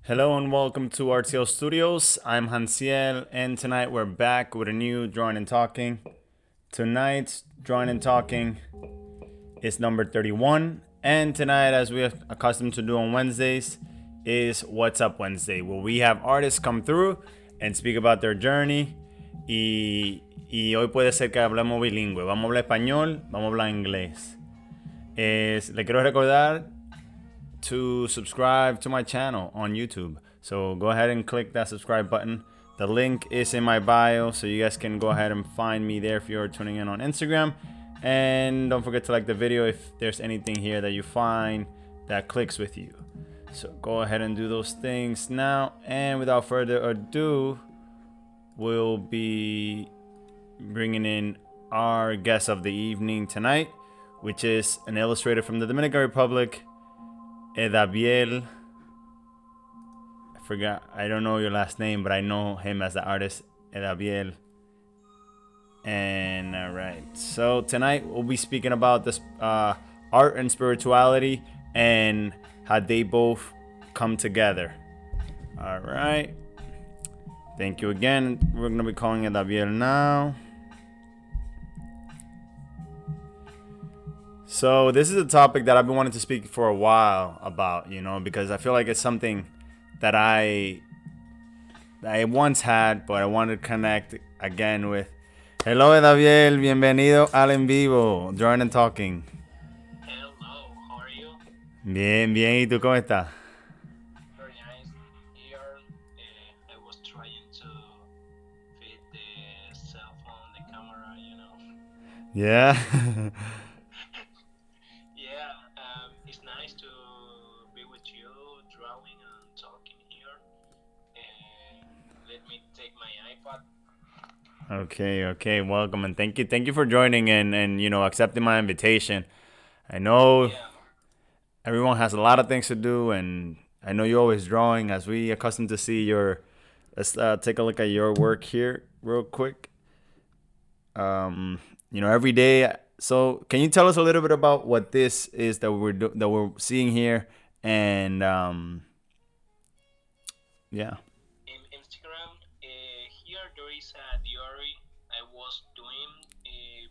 Hello and welcome to Artclstudios. I'm Hansiel, and tonight we're back with a new Drawing and Talking. Tonight's Drawing and Talking is number 31, and tonight, as we are accustomed to do on Wednesdays, is What's Up Wednesday, where we have artists come through and speak about their journey. Y hoy puede ser que hablemos bilingüe. Vamos a hablar español, vamos a hablar inglés. Le quiero recordar to subscribe to my channel on YouTube. So go ahead and click that subscribe button. The link is in my bio, so you guys can go ahead and find me there if you're tuning in on Instagram. And don't forget to like the video if there's anything here that you find that clicks with you. So go ahead and do those things now. And without further ado, we'll be bringing in our guest of the evening tonight, which is an illustrator from the Dominican Republic, Eddaviel. I don't know your last name, but I know him as the artist Eddaviel. And alright, so tonight we'll be speaking about this art and spirituality and how they both come together. Alright, thank you again. We're gonna be calling Eddaviel now. So this is a topic that I've been wanting to speak for a while about, because I feel like it's something that I once had, but I wanted to connect again with. Hello, Eddaviel, bienvenido al en vivo, Drawing and Talking. Hello, how are you? Bien, ¿y tú cómo estás? Very nice. Here, I was trying to fit the cell phone, the camera, Yeah. It's nice to be with you, drawing and talking here. Let me take my iPad. Okay, welcome, and thank you for joining and accepting my invitation. I know everyone has a lot of things to do, and I know you're always drawing. As we accustomed to see let's take a look at your work here real quick. Every day. So can you tell us a little bit about what this is that we're seeing here, and yeah. In Instagram, here there is a diary I was doing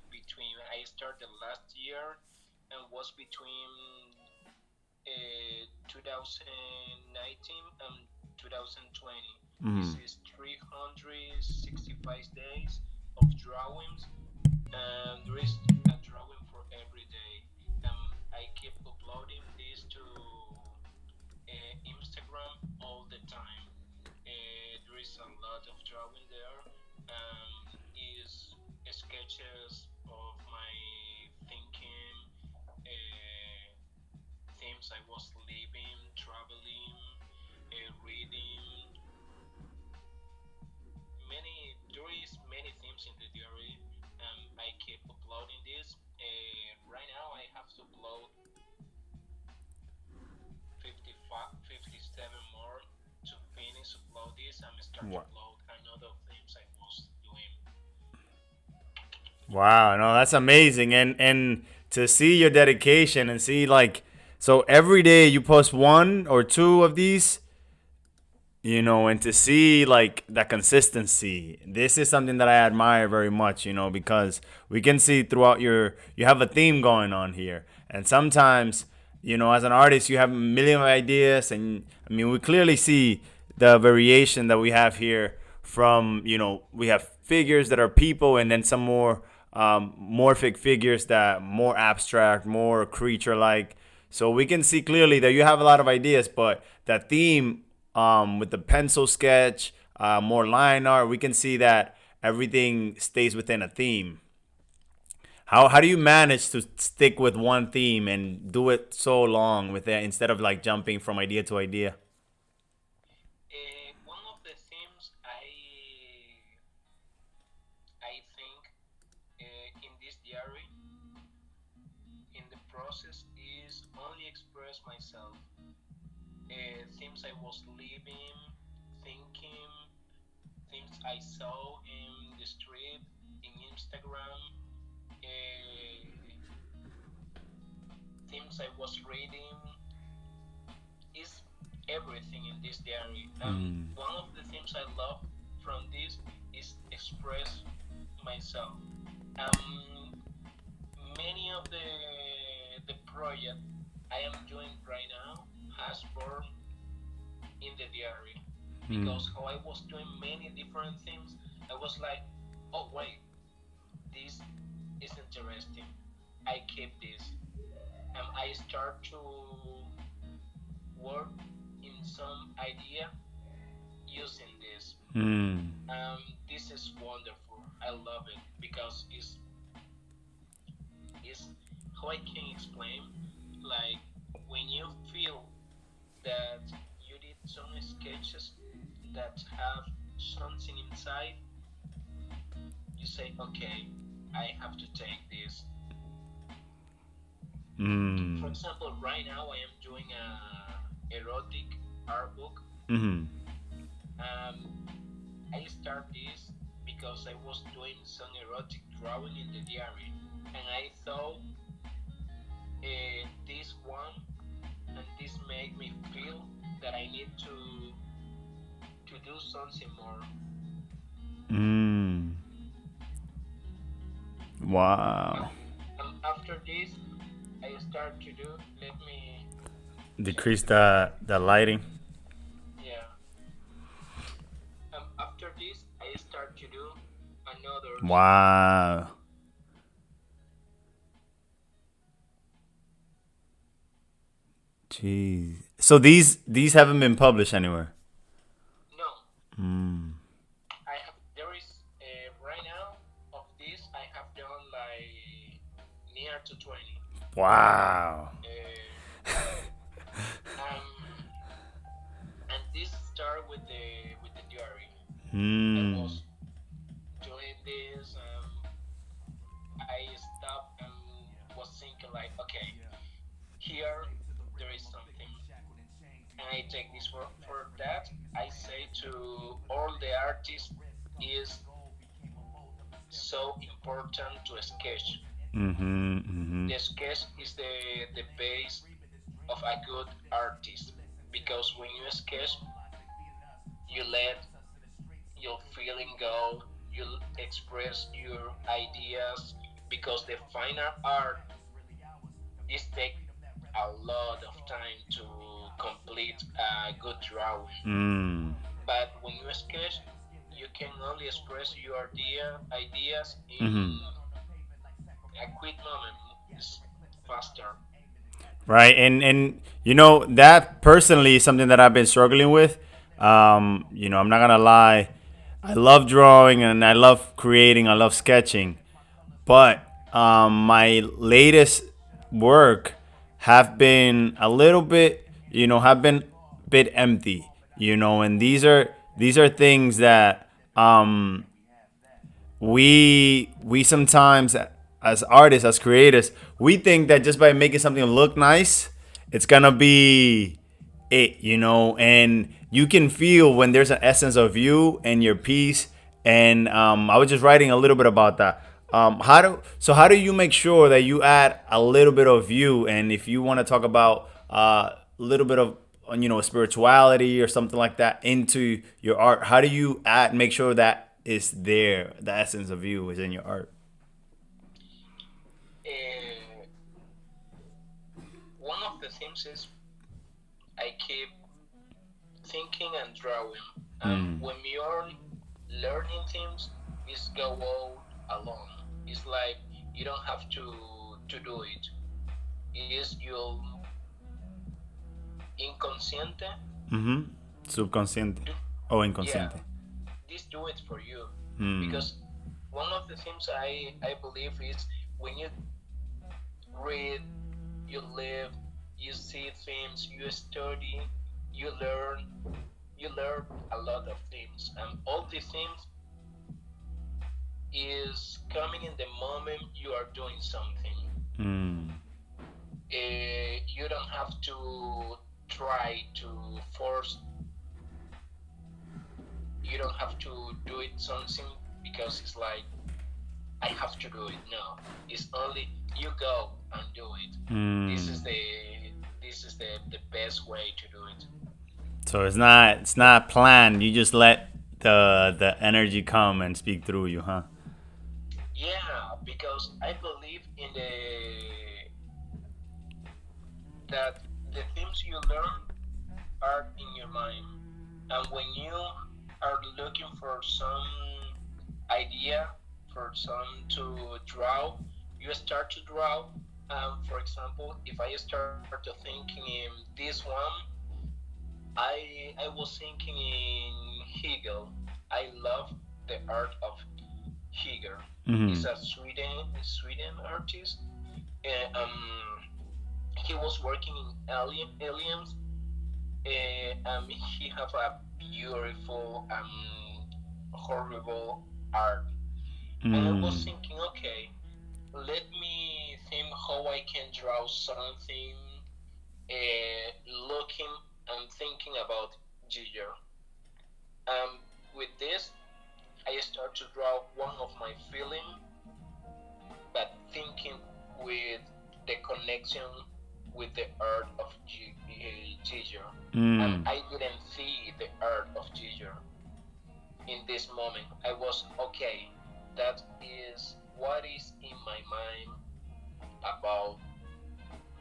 between. I started last year and was between 2019 and 2020. This is 365 days of drawings, and there is a drawing for every day. I keep uploading this to Instagram all the time. There is a lot of drawing there. Is sketches of my thinking, themes I was living, traveling, reading. There is many themes in the diary. I keep uploading this. Right now I have to upload 57 more to finish upload this. I'm starting to upload another themes I was doing. Wow, no, that's amazing, and to see your dedication and see so every day you post one or two of these, and to see that consistency. This is something that I admire very much, because we can see throughout you have a theme going on here, and sometimes as an artist you have a million ideas, and we clearly see the variation that we have here from we have figures that are people, and then some more morphic figures that more abstract, more creature like. So we can see clearly that you have a lot of ideas, but that theme with the pencil sketch, more line art, we can see that everything stays within a theme. How do you manage to stick with one theme and do it so long with it instead of jumping from idea to idea? One of the themes I think in this diary, in the process, is only express myself. Things I was living, thinking, things I saw in the street, in Instagram, things I was reading is everything in this diary. Mm. One of the things I love from this is express myself. Um, Many of the project I am doing right now has born in the diary Mm. because how I was doing many different things, I was like, oh wait, this is interesting. I keep this, and I start to work in some idea using this. Mm. This is wonderful. I love it because it's how I can explain. Like when you feel that you did some sketches that have something inside, you say, okay, I have to take this. For Mm. example, right now I am doing a erotic art book. Mm. Um, I start this because I was doing some erotic drawing in the diary, and I thought this one and this made me feel that I need to do something more. Mm. Wow. After this, I start to do. Let me check Decrease here. the lighting. Yeah. After this, I start to do another's. Wow. Jeez. So these haven't been published anywhere. No, Mm. I have. There is right now of this. I have done like near to 20. Wow. Um, and this started with the diary. I Mm. was doing this. I stopped and was thinking like, okay, here there is something, and I take this for that. I say to all the artists is so important to sketch. Mm-hmm. Mm-hmm. The sketch is the base of a good artist because when you sketch, you let your feeling go, you express your ideas because the finer art is take a lot of time to complete a good drawing. Mm. But when you sketch, you can only express your ideas in Mm-hmm. a quick moment. It's faster. Right, and you know that personally is something that I've been struggling with. You know, I'm not gonna lie. I love drawing and I love creating. I love sketching, but my latest work have been a little bit, you know, have been a bit empty, you know, and these are things that we sometimes as artists, as creators, we think that just by making something look nice, it's gonna be it, you know, and you can feel when there's an essence of you and your piece. And I was just writing a little bit about that. How do you make sure that you add a little bit of you? And if you want to talk about a little bit of, you know, spirituality or something like that into your art, how do you add make sure that is there, the essence of you is in your art? Uh, One of the things is I keep thinking and drawing. Mm. When you're learning things, it's go out alone. It's like you don't have to do it. It's your inconsciente. Mm-hmm. Subconsciente Do, o yeah, inconsciente. this do it for you Mm. because one of the things I believe is when you read, you live, you see things, you study, you learn, you learn a lot of things, and all these things is coming in the moment you are doing something. Mm. You don't have to try to force. You don't have to do it something because it's like I have to do it. No, it's only you go and do it. This is the best way to do it. So it's not planned. You just let the energy come and speak through you, huh? Yeah, because I believe in the that the things you learn are in your mind, and when you are looking for some idea, for some to draw, you start to draw. For example, if I start to thinking in this one, I was thinking in Hegel. I love the art of Hegel. He's Mm-hmm. a Sweden artist. He was working in aliens. He have a beautiful horrible art. And I was Mm. thinking, okay, let me think how I can draw something, looking and thinking about Giger. Um, with this, I start to draw one of my feeling, but thinking with the connection with the art of Giger. And Mm. I didn't see the art of Giger in this moment. I was okay. That is what is in my mind about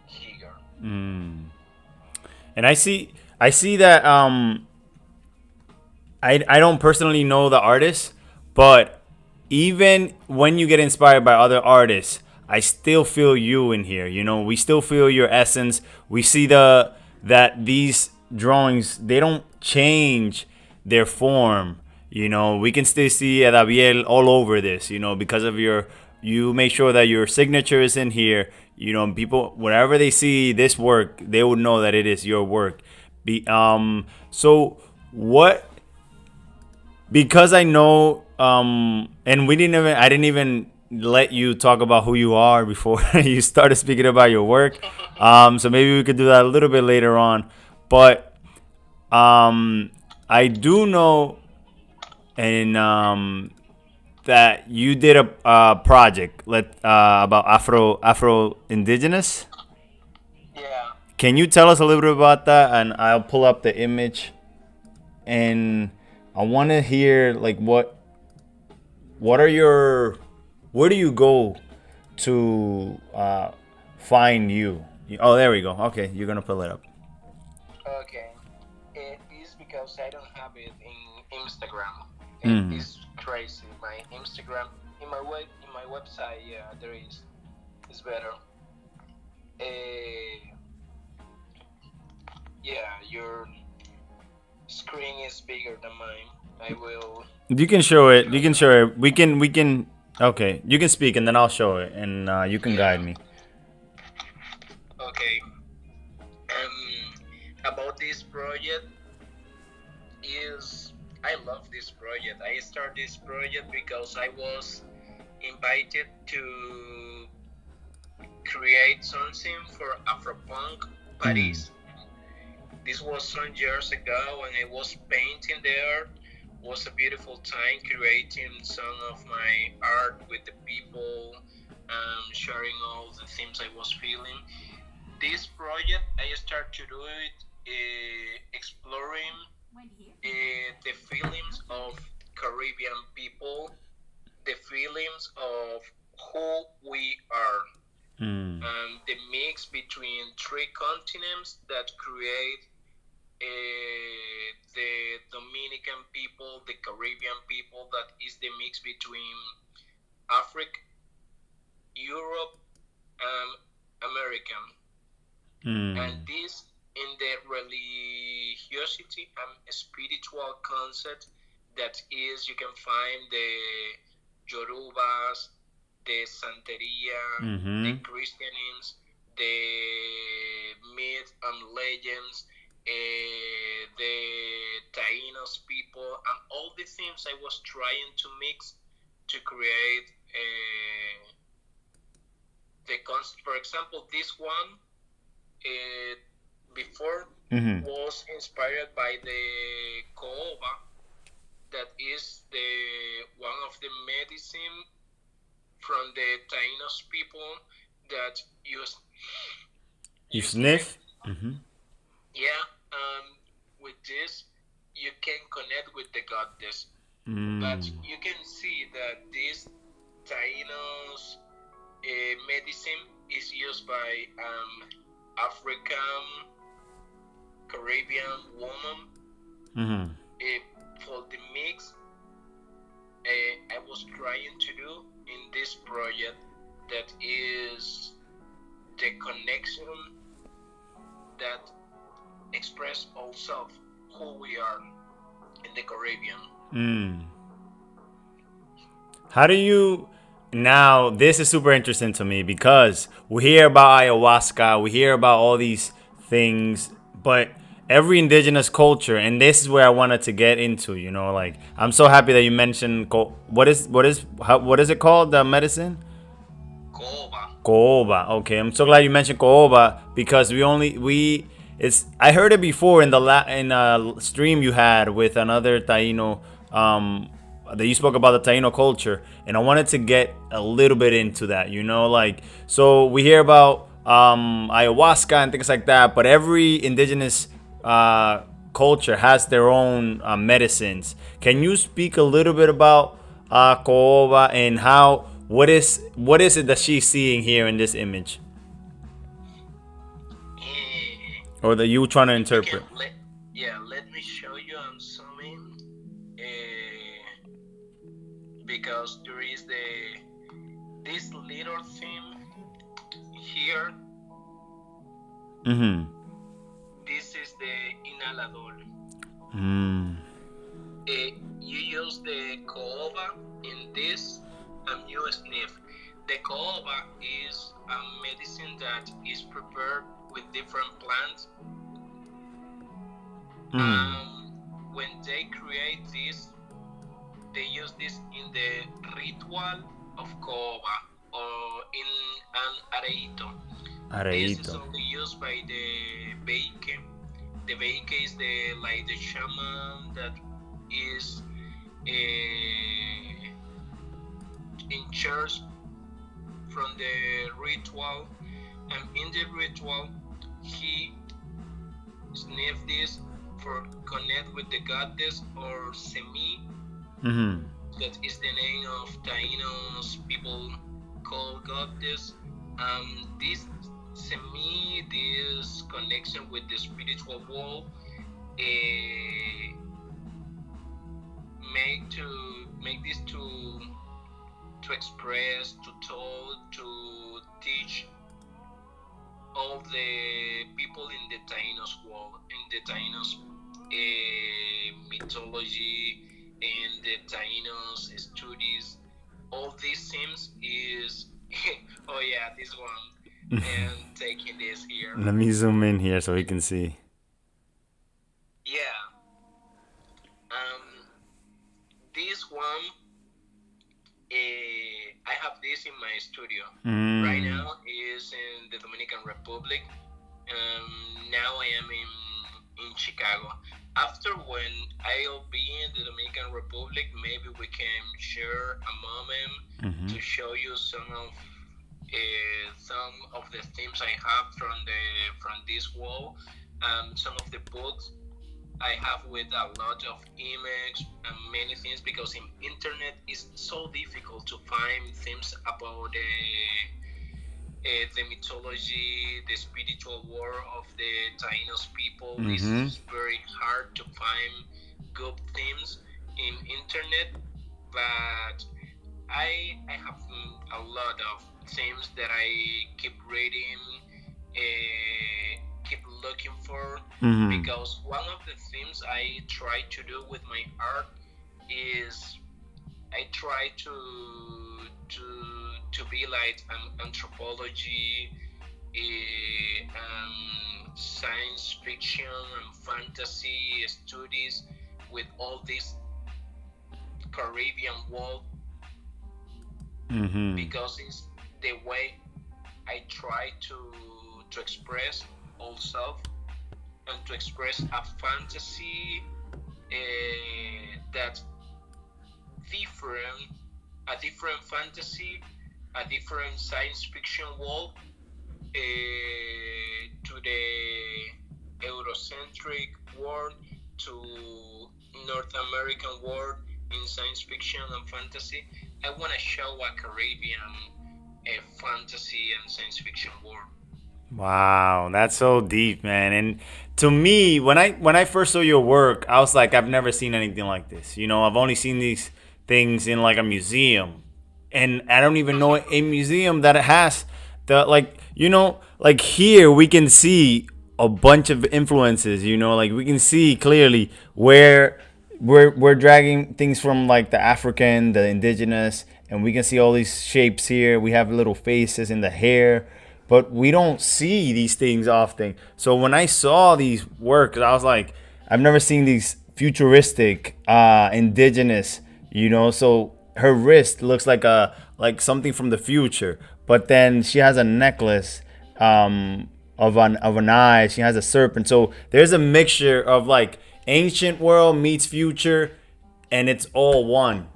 Giger. Mm. And I see that I don't personally know the artist, but even when you get inspired by other artists, I still feel you in here. We still feel your essence. We see that these drawings, they don't change their form. We can still see Eddaviel all over this. Because of you make sure that your signature is in here. People, whenever they see this work, they would know that it is your work. So what because I know, and I didn't even let you talk about who you are before you started speaking about your work. So maybe we could do that a little bit later on. But I do know, and that you did a project about Afro indigenous. Yeah. Can you tell us a little bit about that? And I'll pull up the image, and I want to hear like what are your where do you go to find you? Oh, there we go. Okay, you're gonna pull it up. Okay. It is because I don't have it in Instagram. It Mm. is crazy. My Instagram in my website, yeah, there is. It's better. Uh, yeah, your screen is bigger than mine. I will You can show it. show You can you. show it. We can. Okay, you can speak and then I'll show it, and you can guide Yeah. me. Okay. About this project is I love this project. I started this project because I was invited to create something for Afropunk Mm. Paris. This was some years ago when I was painting there. It was a beautiful time creating some of my art with the people, sharing all the things I was feeling. This project I started to do it exploring the feelings of Caribbean people, the feelings of who we are, Mm. the mix between three continents that create the Dominican people, the Caribbean people, that is the mix between Africa, Europe, and American. And Mm. this in the religiosity and spiritual concept that is you can find the Yorubas, the Santeria, the Mm-hmm. Christians, the myth and legends, the Tainos people, and all the things I was trying to mix to create the concept. For example, this one it before Mm-hmm. was inspired by the caoba, that is the one of the medicine from the Taínos people that use You you sniff. sniff? Mm-hmm. Yeah, with this you can connect with the goddess, but Mm. you can see that this Taínos medicine is used by African Caribbean woman Mm-hmm. for the mix I was trying to do in this project, that is the connection that express ourselves who we are in the Caribbean. Mm. How do you now? This is super interesting to me because we hear about ayahuasca, we hear about all these things, but every indigenous culture, and this is where I wanted to get into. You know, like I'm so happy that you mentioned what is it called? The medicine? Caoba. Caoba. Okay, I'm so glad you mentioned caoba because we it's I heard it before in in a stream you had with another Taino that you spoke about the Taino culture, and I wanted to get a little bit into that. You know, like so we hear about ayahuasca and things like that, but every indigenous culture has their own medicines. Can you speak a little bit about caoba and how what is it that she's seeing here in this image, or that you trying to You can interpret? let me show you. I'm zooming because there is this little thing here. Mm-hmm. This is the inhalador. Mm. You use the caoba in this and you sniff. The caoba is a medicine that is prepared with different plants. When they create this, they use this in the ritual of caoba or in an areito. This is Areito. only used by the Beike. The Beike is the shaman that is in charge from the ritual, and in the ritual he sniff this for connect with the goddess or semi. Mm-hmm. That is the name of Taínos people called goddess. This semi, this connection with the spiritual world, make this to express, to tell, to teach all the people in the Taínos world, in the Taínos mythology, in the Taínos studies. All these themes is oh yeah, this one, and taking this here. Let me zoom in here so we can see. Yeah. This one, I have this in my studio. Right now is in the Dominican Republic. Now I am in Chicago. After when I'll be in the Dominican Republic, maybe we can share a moment to show you some of the themes I have from this wall. Some of the books I have with a lot of image and many things, because in internet it's so difficult to find things about the mythology, the spiritual world of the Taínos people. It's very hard to find good themes in internet, but I have a lot of themes that I keep reading, keep looking for, because one of the things I try to do with my art is I try to be like an anthropology, science fiction and fantasy studies with all this Caribbean world, because it's the way I try to express also, and to express a fantasy that different fantasy a different science fiction world to the Eurocentric world to North American world in science fiction and fantasy. I want to show a Caribbean fantasy and science fiction world. Wow, that's so deep, man. And to me, when I first saw your work, I was like, I've never seen anything like this. I've only seen these things in like a museum, and I don't even know a museum that has the like here we can see a bunch of influences. Like we can see clearly where we're dragging things from like the African, the indigenous, and we can see all these shapes here. We have little faces in the hair, but we don't see these things often. So when I saw these works, I was like, I've never seen these futuristic, indigenous. So her wrist looks like something from the future, but then she has a necklace, of an eye. She has a serpent. So there's a mixture of like ancient world meets future, and it's all one.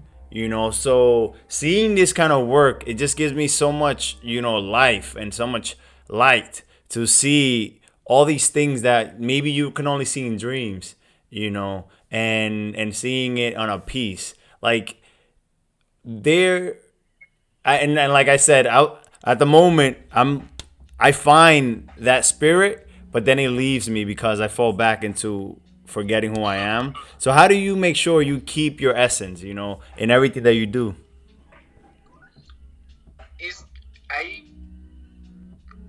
So seeing this kind of work, it just gives me so much, life and so much light to see all these things that maybe you can only see in dreams, and seeing it on a piece. Like there, and like I said, at the moment I find that spirit, but then it leaves me because I fall back into forgetting who I am. So how do you make sure you keep your essence, in everything that you do? Is I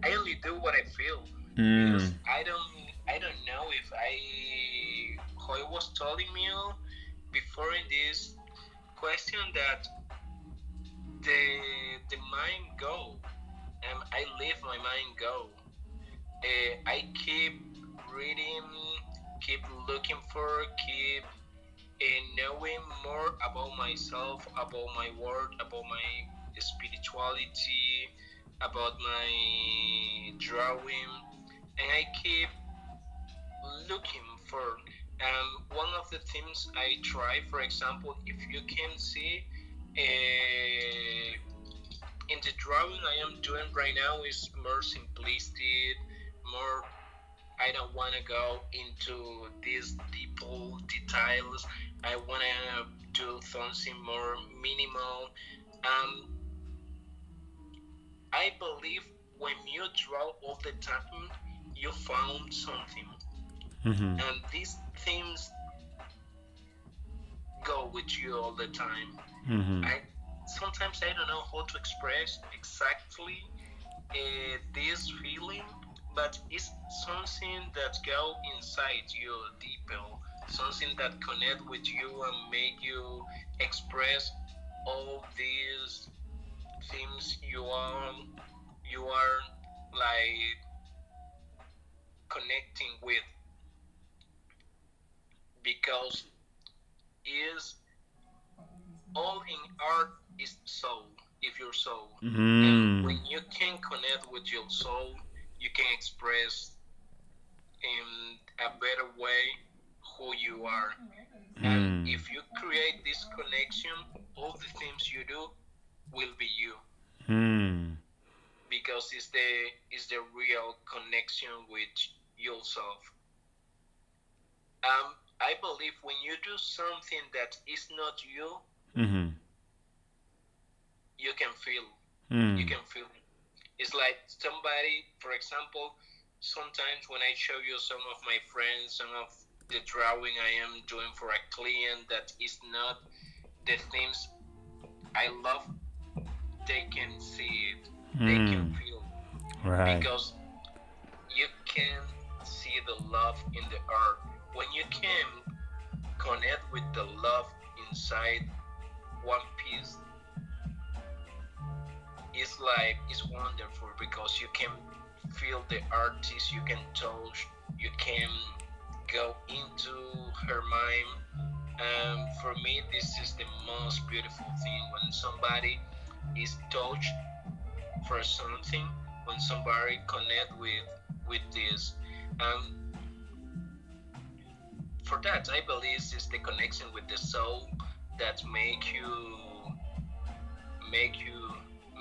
I only do what I feel because Mm. I don't know if I how I was telling you before in this question that the the mind go and I leave my mind go. I keep reading, keep looking for, keep knowing more about myself, about my world, about my spirituality, about my drawing, and I keep looking for. One of the things I try, for example, if you can see uh, in the drawing I am doing right now is more simplistic, more I don't want to go into these deep details. I want to do something more minimal. Um, I believe when you draw all the time, you found something, Mm-hmm. and these things go with you all the time. Mm-hmm. I sometimes I don't know how to express exactly this feeling, but it's something that go inside you deeper, something that connect with you and make you express all these things you are like connecting with because is all in art is soul if your soul, and when Mm. you can connect with your soul you can express in a better way who you are. And Mm. if you create this connection, all the things you do will be you Mm. because it's the real connection with yourself. I believe when you do something that is not you, Mm-hmm. you can feel. You Mm. can feel. It's like somebody, for example, sometimes when I show you some of my friends, some of the drawing I am doing for a client that is not the things I love, they can see it, they can Mm. feel Right. because you can see the love in the art. When you can connect with the love inside one piece, it's wonderful because you can feel the artist, you can touch, you can go into her mind. For me, this is the most beautiful thing when somebody is touched for something, when somebody connect with this. Um, for that, I believe it's the connection with the soul that make you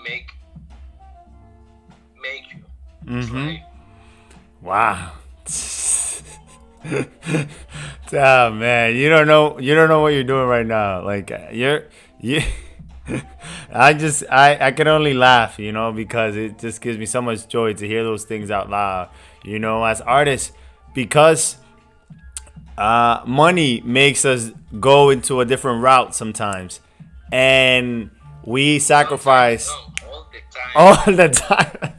make try. Wow. Oh man, you don't know what you're doing right now. Like you I can only laugh, because it just gives me so much joy to hear those things out loud. As artists, because money makes us go into a different route sometimes, and we Sometimes, sacrifice no, all the time. all the time.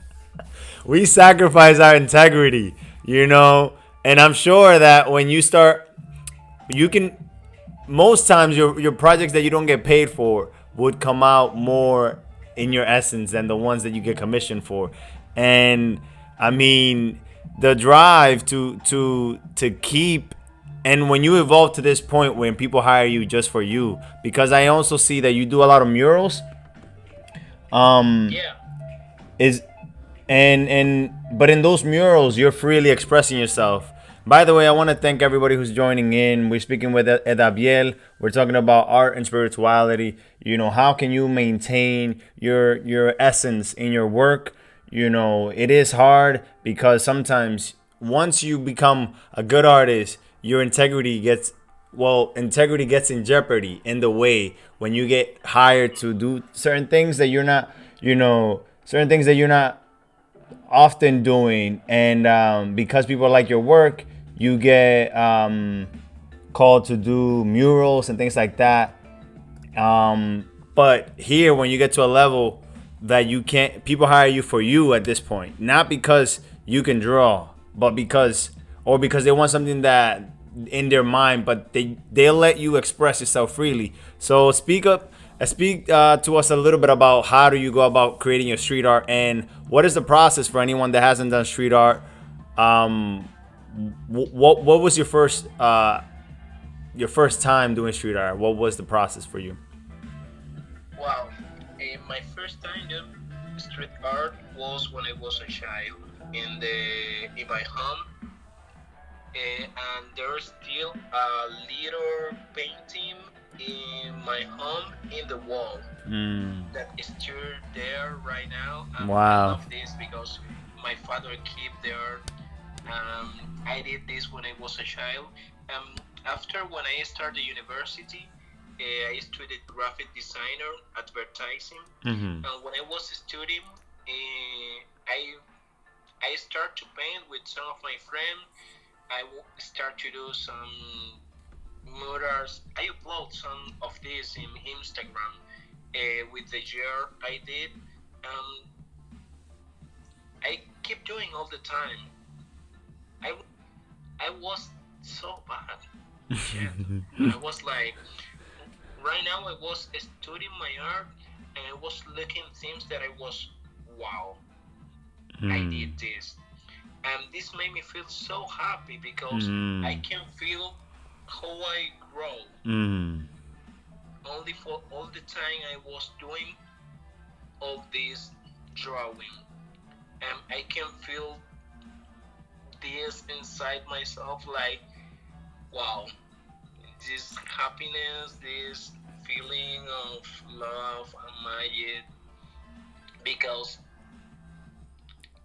We sacrifice our integrity, and I'm sure that when you start, you can, most times your projects that you don't get paid for would come out more in your essence than the ones that you get commissioned for. And I mean, the drive to keep, and when you evolve to this point when people hire you just for you, because I also see that you do a lot of murals, Yeah, is and but in those murals you're freely expressing yourself. By the way, I want to thank everybody who's joining in. We're speaking with Eddaviel. We're talking about art and spirituality. How can you maintain your essence in your work? It is hard because sometimes once you become a good artist, your integrity gets in jeopardy in the way when you get hired to do certain things that you're not, certain things that you're not often doing, and because people like your work, you get called to do murals and things like that. But here, when you get to a level that you can't, people hire you for you at this point, not because you can draw, but because they want something that in their mind, but they'll let you express yourself freely. So speak to us a little bit about how do you go about creating your street art, and what is the process for anyone that hasn't done street art. What was your first time doing street art? What was the process for you? wow. My first time doing street art was when I was a child in my home, and there's still a little painting in my home in the wall that is still there right now. I Wow. love this because my father keep there. I did this when I was a child. After when I started university, I studied graphic designer, advertising, Mm-hmm. and when I was studying, I start to paint with some of my friends. Start to do some murals. I upload some of this in Instagram. With the year I did, um, I keep doing all the time. I I was so bad. Yeah, I was like, right now I was studying my art and I was looking things that I was, wow, I did this, and this made me feel so happy because I can feel how I grow. Mm. Only for all the time I was doing all this drawing, and I can feel this inside myself, like, wow, this happiness, this feeling of love and magic, because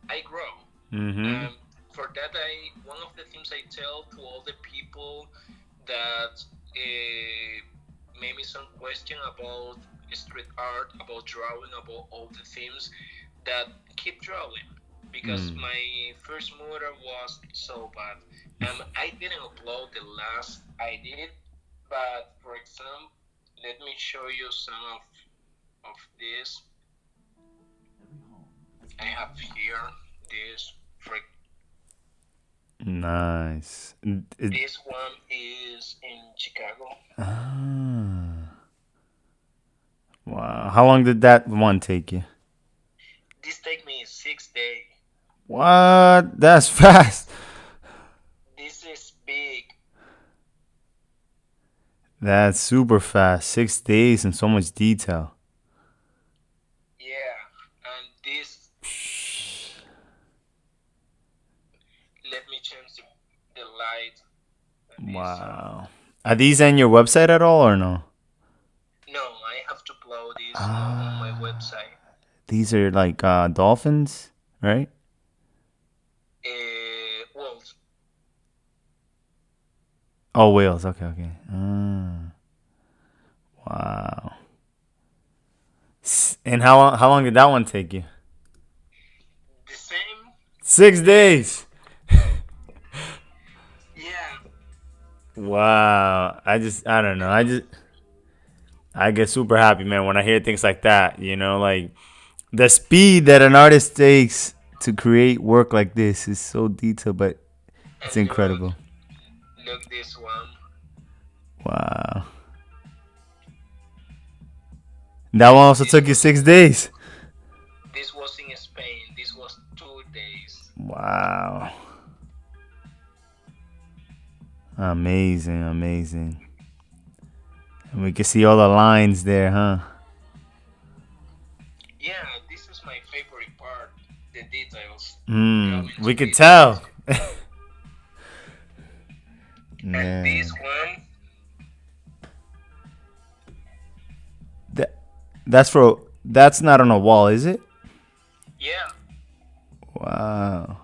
I grow. Mm-hmm. For that, I one of the things I tell to all the people that maybe some question about street art, about drawing, about all the themes, that keep drawing, because my first mural was so bad. I didn't upload the last I did, but for example, let me show you some of this. I have here this. For Nice. this one is in Chicago. Wow. How long did that one take you? This take me 6 days. What? That's fast. This is big. That's super fast. 6 days and so much detail. Yeah, and this, let me change the light. This, Wow. Are these on your website at all or no? no, I have to upload this on my Ah, website. these are like dolphins, right? walls. Oh, whales. Okay, okay. Wow. And how long did that one take you? The same. 6 days. Yeah. Wow. I don't know. I get super happy, man, when I hear things like that. You know, like the speed that an artist takes to create work like this is so detailed, but it's And incredible. look this one. Wow. That one also This took you was 6 days. this was in Spain. This was 2 days. Wow. Amazing, amazing. And we can see all the lines there, huh? Yeah, this is my favorite part. The details. Go into We could details. tell. And this Man. one, That that's not on a wall, is it? yeah. Wow.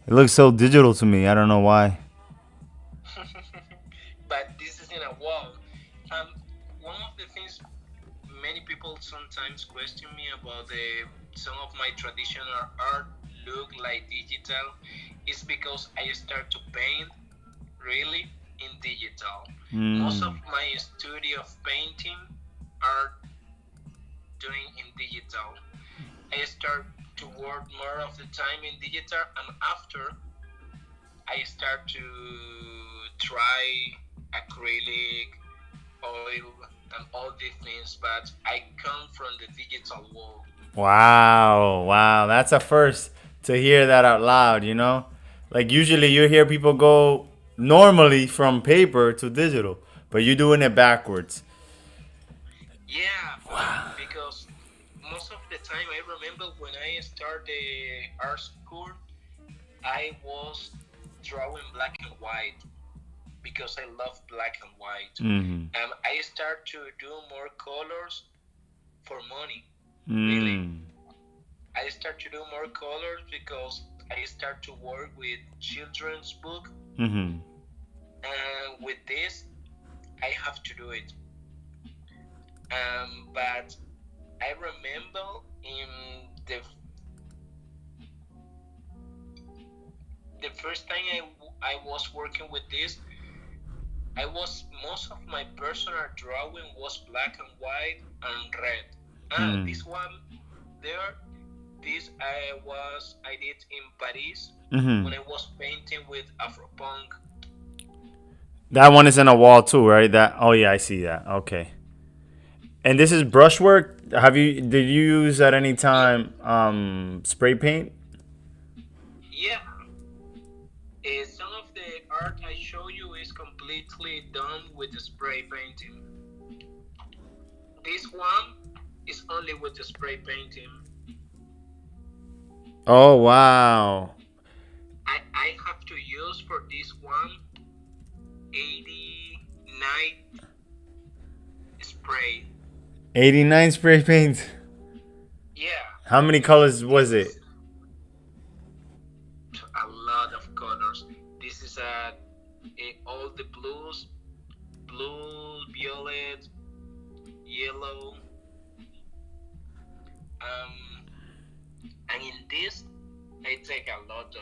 It looks so digital to me. I don't know why. But this is in a wall. Um, One of the things many people sometimes question me about some of my traditional art look like digital is because I start to paint really in digital. Most of my studio of painting are doing in digital. I start to work more of the time in digital, and after I start to try acrylic, oil, and all these things, but I come from the digital world. Wow, wow. That's a first to hear that out loud, you know? Like usually you hear people go normally from paper to digital, but you're doing it backwards. Yeah, because most of the time I remember when I started the art school, I was drawing black and white because I love black and white. Mm-hmm. I start to do more colors for money, really. Mm. I start to do more colors because I start to work with children's book, Mm-hmm. and with this I have to do it. But I remember in the first time I was working with this, I was most of my personal drawing was black and white and red. This one there, this I did in Paris Mm-hmm. when I was painting with Afropunk. That one is in a wall too, right? That oh yeah, I see that. Okay. And this is brushwork. Did you use at any Yeah, time spray paint? yeah. Some of the art I show you is completely done with the spray painting. This one is only with the spray painting. Oh wow. I have to use for this one 89 spray. 89 spray paint. Yeah, How many colors was this it? is a lot of colors. This is all the blues, blue, violet, yellow. Um, and in this, I take a lot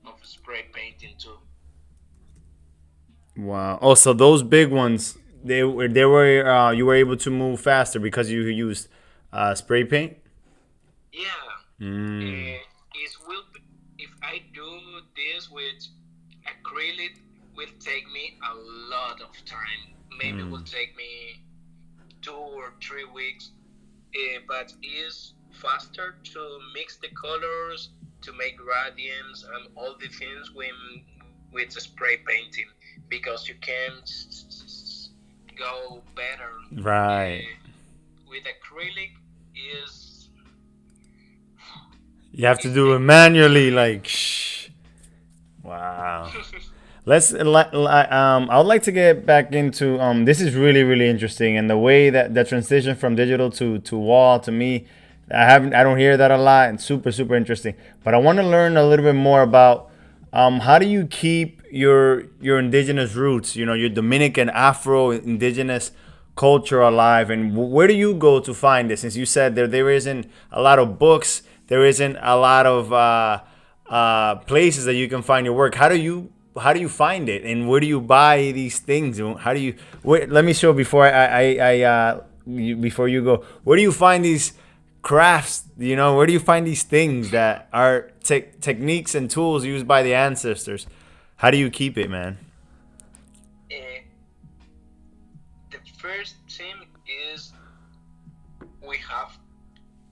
of spray painting too. Wow. Oh, so those big ones, they were you were able to move faster because you used spray paint. Yeah, Mm. it will. If I do this with acrylic, will take me a lot of time. Maybe will take me 2 or 3 weeks. But it's faster to mix the colors, to make gradients and all the things with the spray painting because you can go better. Right. With acrylic is You have to is do it take more manually, time. like shh. Wow. I would like to get back into this is really really interesting, and the way that the transition from digital to wall to me I don't hear that a lot, and super interesting. But I want to learn a little bit more about how do you keep your indigenous roots, your Dominican Afro indigenous culture alive, and where do you go to find it? Since you said there isn't a lot of books, there isn't a lot of places that you can find your work. How do you find it, and where do you buy these things? How do you? Let me show before before you go. Where do you find these crafts? Where do you find these things that are techniques and tools used by the ancestors? How do you keep it, man? Uh, the first thing is we have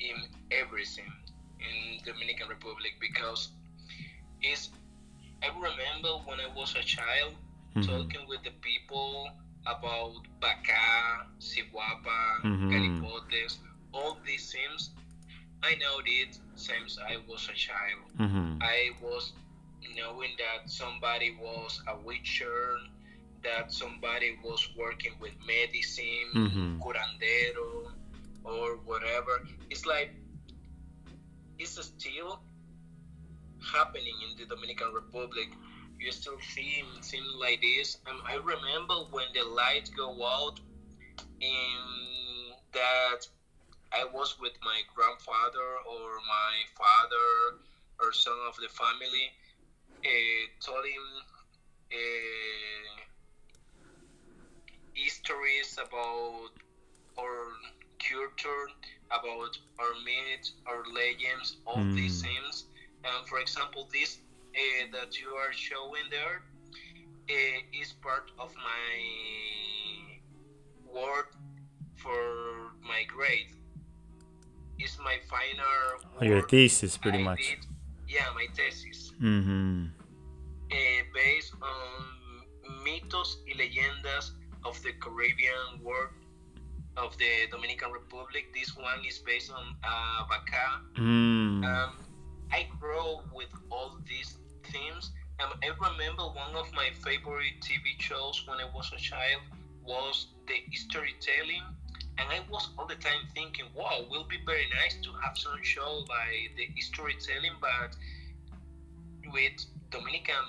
in everything in Dominican Republic because is I remember when I was a child Mm-hmm. talking with the people about Bacá, Sihuapa, Mm-hmm. Galipotes, all these things. I know it since I was a child. Mm-hmm. I was knowing that somebody was a witcher, that somebody was working with medicine, Mm-hmm. curandero, or whatever. It's like it's still happening in the Dominican Republic. You still see things like this. I remember when the lights go out in that I was with my grandfather or my father or some of the family, told him uh, histories about our culture, about our myths, our legends, all these Mm. things. And for example, this that you are showing there is part of my work for my grade. It's my final Your work thesis, pretty I much. did. Yeah, my thesis. Mm-hmm. Based on mitos y leyendas of the Caribbean world of the Dominican Republic. This one is based on Bacá. Mm. Um, I grow with all these themes. I remember one of my favorite TV shows when I was a child was the storytelling. And I was all the time thinking, wow, it will be very nice to have some show like the storytelling, but with Dominican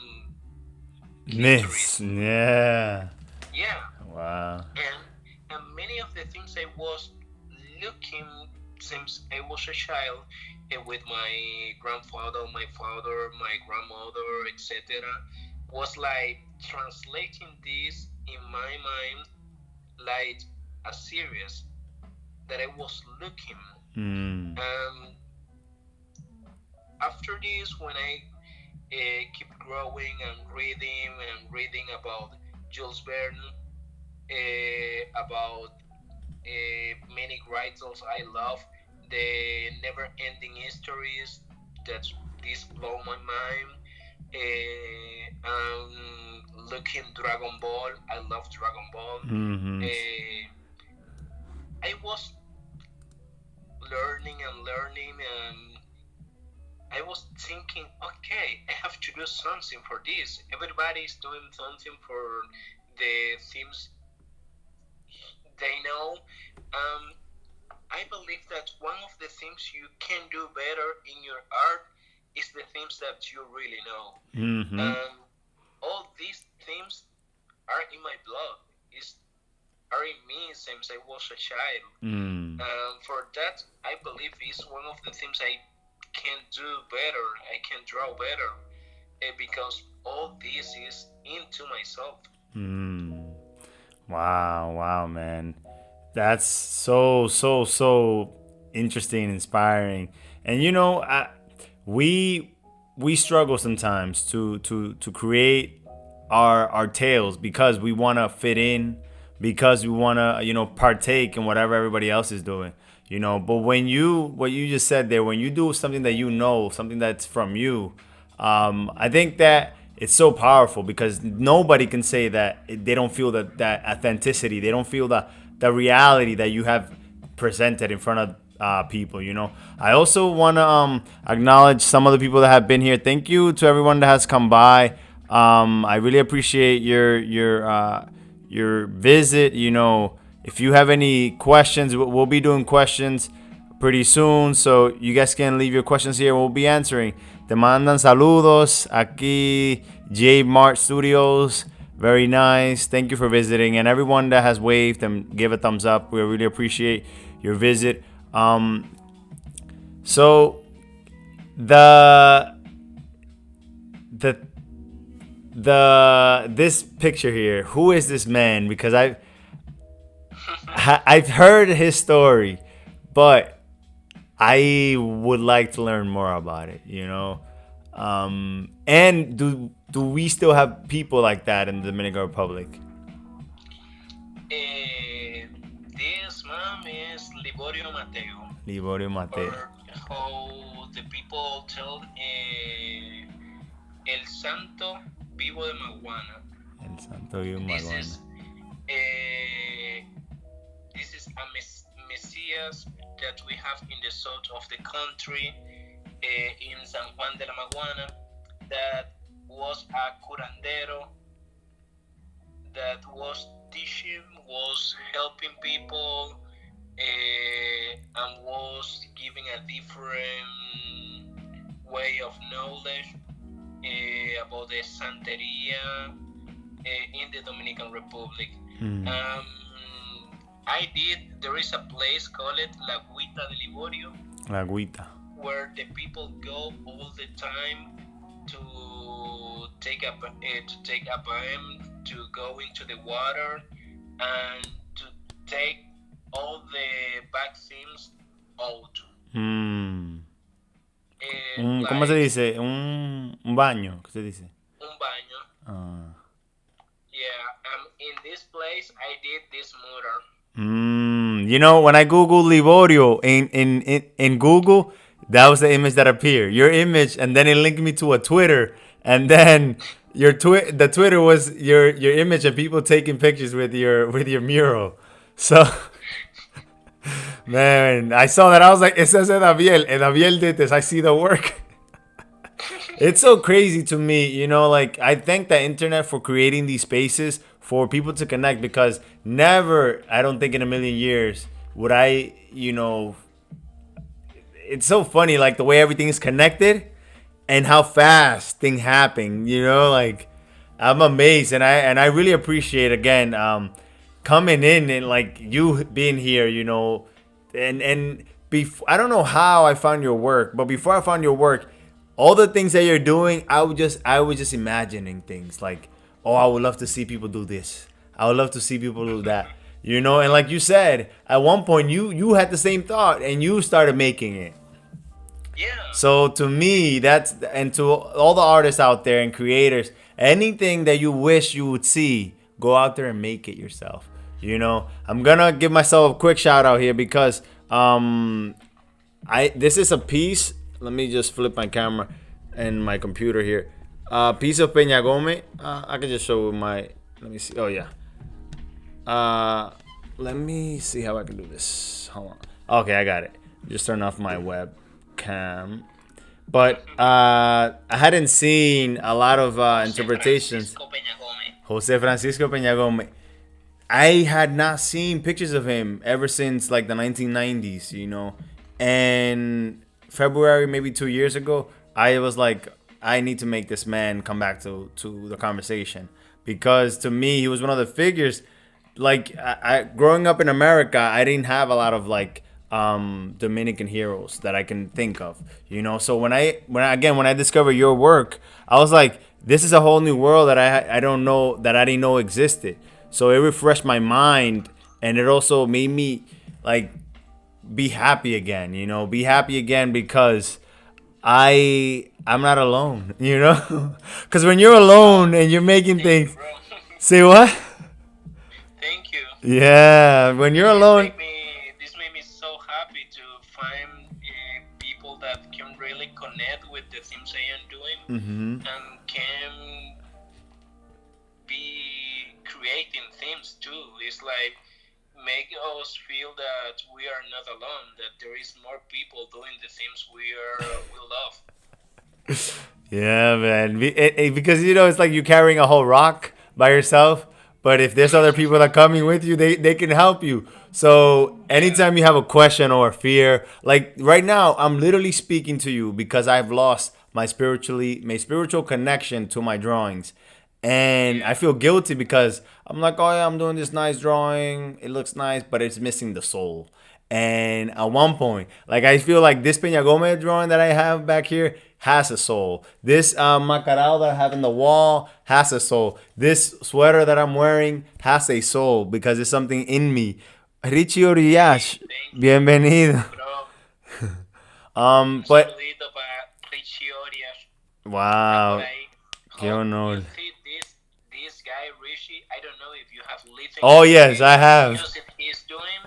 Myths. histories. Yeah. Yeah, Wow. and many of the things I was looking since I was a child with my grandfather, my father, my grandmother, etc., was like translating this in my mind like a series that I was looking. Mm. Um, After this, when I keep growing and reading about Jules Verne, about many writers I love, the never-ending histories that this blow my mind. Looking Dragon Ball, I love Dragon Ball. Mm-hmm. Uh, I was learning and learning, and I was thinking, okay, I have to do something for this. Everybody's doing something for the themes they know. Um, I believe that one of the things you can do better in your art is the things that you really know. Mm-hmm. All these things are in my blood. Is are in me since I was a child. Mm. For that, I believe is one of the things I can do better. I can draw better because all this is into myself. Mm. Wow. Wow, man. That's so interesting, inspiring, and we we struggle sometimes to create our tales because we want to fit in, because we want to partake in whatever everybody else is doing. But when you what you just said there, when you do something that something that's from you, I think that it's so powerful because nobody can say that they don't feel that authenticity. They don't feel the reality that you have presented in front of people. I also want to acknowledge some of the people that have been here. Thank you to everyone that has come by. I really appreciate your visit. If you have any questions, we'll be doing questions pretty soon. So you guys can leave your questions here. We'll be answering. Te mandan saludos. Aquí, J Mart Studios. Very nice. Thank you for visiting. And everyone that has waved and give a thumbs up. We really appreciate your visit. So the this picture here, who is this man? Because I've heard his story, but I would like to learn more about it, you know. And do we still have people like that in the Dominican Republic? This man is Liborio Mateo. Liborio Mateo. Or how the people tell El Santo Vivo de Maguana. El Santo Vivo de Maguana. This is a messias that we have in the south of the country, in San Juan de la Maguana, that was a curandero, that was teaching, was helping people, and was giving a different way of knowledge about the Santeria in the Dominican Republic. There is a place called La Guita de Liborio. La Guita. Where the people go all the time to take a bath, to go into the water, and to take all the bad things out. ¿Cómo se dice? Un baño. ¿Qué se dice? Un baño. Yeah, in this place I did this mural. You know, when I Google Liborio in Google, that was the image that appeared. Your image, and then it linked me to a Twitter, and then the Twitter was your image and people taking pictures with your mural. So, man, I saw that. I was like, it says Eddaviel. Eddaviel did this. I see the work. It's so crazy to me, you know, like I thank the internet for creating these spaces for people to connect, because never, I don't think in a million years would I, you know, it's so funny, like the way everything is connected and how fast things happen, you know, like I'm amazed. And I really appreciate, again, coming in and like you being here, you know, and before, I don't know how I found your work, but before I found your work, all the things that you're doing, I was just imagining things like, oh, I would love to see people do this. I would love to see people do that. You know, and like you said, at one point you had the same thought and you started making it. Yeah. So to me, and to all the artists out there and creators, anything that you wish you would see, go out there and make it yourself. You know, I'm gonna give myself a quick shout out here because this is a piece. Let me just flip my camera and my computer here. Piece of Peñagome. I can just show my. Let me see. Oh yeah. Let me see how I can do this. Hold on. Okay, I got it. Just turn off my webcam. But I hadn't seen a lot of interpretations. Jose Francisco Peñagome. I had not seen pictures of him ever since like the 1990s, you know. And February, maybe 2 years ago, I was like, I need to make this man come back to the conversation, because to me, he was one of the figures. Like I growing up in America, I didn't have a lot of like Dominican heroes that I can think of, you know. So when I discovered your work, I was like, this is a whole new world that I didn't know existed. So it refreshed my mind, and it also made me like be happy again, you know, because I'm not alone, you know, because when you're alone and you're making things, say what? Thank you. Yeah, when you're alone. This made me so happy to find people that can really connect with the things I am doing, and can be creating things too. It's like make us feel that we are not alone, that there is more people doing the things we love. Yeah, man. Because, you know, it's like you're carrying a whole rock by yourself, But if there's other people that are coming with you, they can help you. So anytime you have a question or a fear, like right now, I'm literally speaking to you because I've lost my spiritual connection to my drawings. And I Yeah. feel guilty because I'm like, oh yeah, I'm doing this nice drawing. It looks nice, but it's missing the soul. And at one point, like I feel like this Peña Gomez drawing that I have back here has a soul. This Macarao that I have in the wall has a soul. This sweater that I'm wearing has a soul because it's something in me. Richie Oriash, Thank you, bienvenido. bro. Un But saludito para Richie Orias. Está por wow, ahí. qué Hope you honor. see this guy Richie. I don't know if you have listened Oh to yes, I have. music he's doing.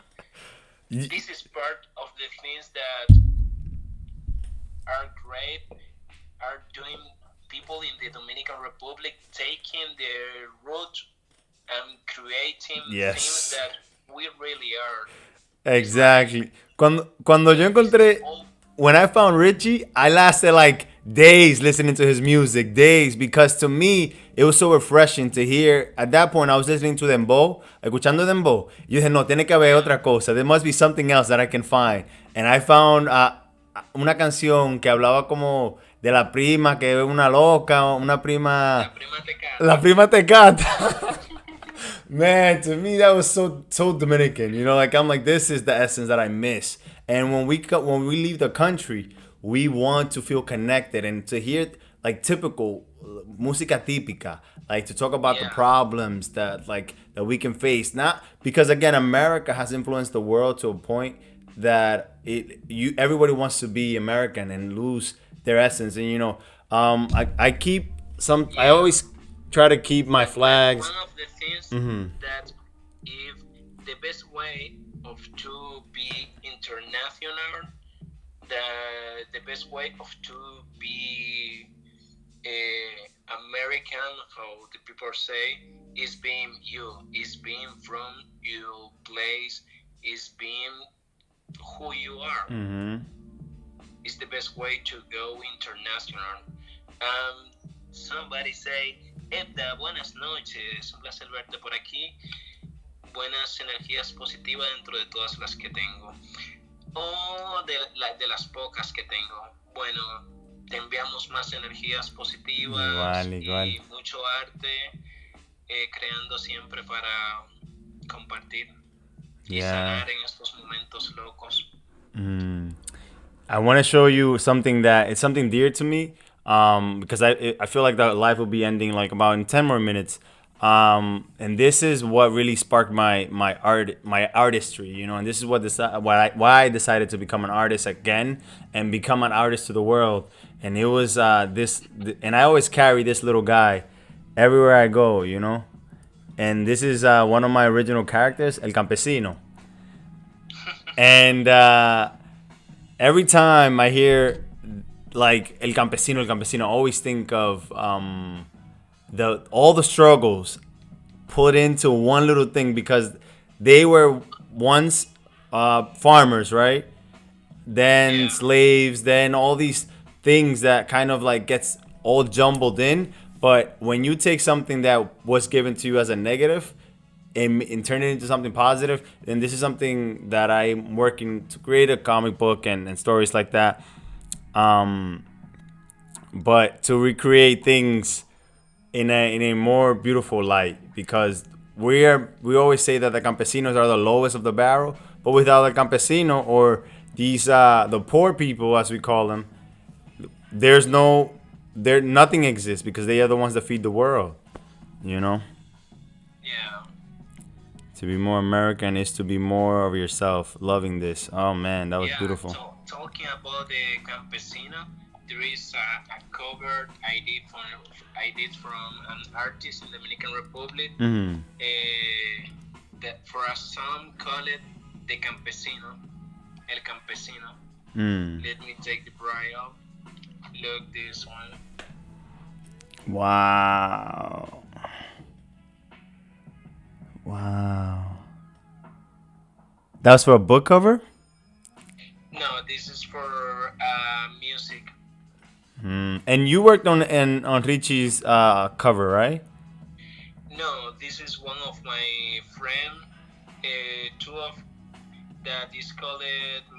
Y- This is part of the things that are great. Are doing people in the Dominican Republic taking their root and creating things Yes. that we really are. It's like Exactly. Cuando yo this is encontré, all. when I found Richie, I lasted like days listening to his music, days, because to me it was so refreshing to hear. At that point, I was listening to Dembow, escuchando Dembow. Yo dije, no, tiene que haber Yeah. otra cosa. There must be something else that I can find. And I found una canción que hablaba como de la prima que es una loca, una prima, La prima te canta. la prima te canta. Man, to me that was so Dominican. You know, like I'm like this is the essence that I miss. And when we leave the country, we want to feel connected and to hear like typical música típica, like to talk about the Yeah. problems that we can face. Not because again, America has influenced the world to a point that everybody wants to be American and lose their essence. And you know, I keep some. I Yeah. always try to keep my flags. One of the things that if the best way of to be international, the best way of to be American, how the people say, is being you, is being from your place, is being who you are. Mm-hmm. Is the best way to go international. Somebody say, Edda, buenas noches, un placer verte por aquí. Buenas energías positivas dentro de todas las que tengo. O de las pocas que tengo. Bueno, te enviamos más energías positivas Igual. y mucho arte, creando siempre para compartir y sanar en estos momentos locos. I want to show you something that it's something dear to me, because I feel like the live will be ending like about in 10 more minutes. And this is what really sparked my artistry, you know, and this is why I decided to become an artist again and become an artist to the world. And it was and I always carry this little guy everywhere I go, you know. And this is one of my original characters, El Campesino. And every time I hear like El Campesino, I always think of all the struggles put into one little thing because they were once farmers, right? Then slaves, then all these things that kind of like gets all jumbled in. But when you take something that was given to you as a negative and turn it into something positive, then this is something that I'm working to create a comic book and stories like that. But to recreate things in a more beautiful light, because we always say that the campesinos are the lowest of the barrel, but without the campesino or these the poor people as we call them, nothing exists because they are the ones that feed the world, you know. Yeah. To be more American is to be more of yourself, loving this. Oh man, that was beautiful. Talking about the campesino, there is a cover I did from an artist in the Dominican Republic. Mm-hmm. That for a song called it the campesino, el campesino. Let me take the bright up. Look this one. Wow. That was for a book cover? No, this is for music. And you worked on Richie's cover, right? No, this is one of my friend. Two of that is called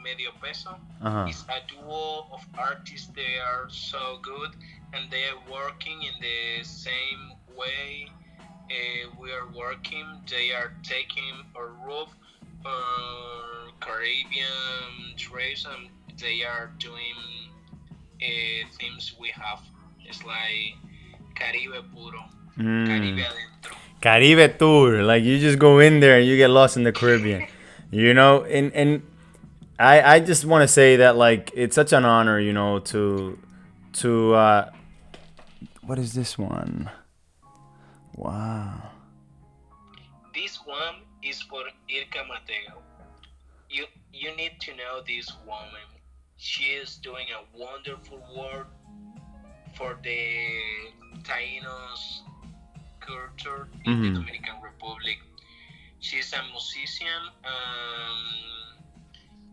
Medio Peso. Uh huh. It's a duo of artists. They are so good, and they are working in the same way we are working. They are taking a roof Caribbean trace, and they are doing themes we have. It's like Caribe puro, Caribe Mm. adentro. Caribe tour, like you just go in there and you get lost in the Caribbean, you know. And I just want to say that like it's such an honor, you know, to what is this one? Wow. This one is for Irka Mateo. You need to know this woman. She is doing a wonderful work for the Tainos culture in the Mm-hmm. Dominican Republic. She's a musician.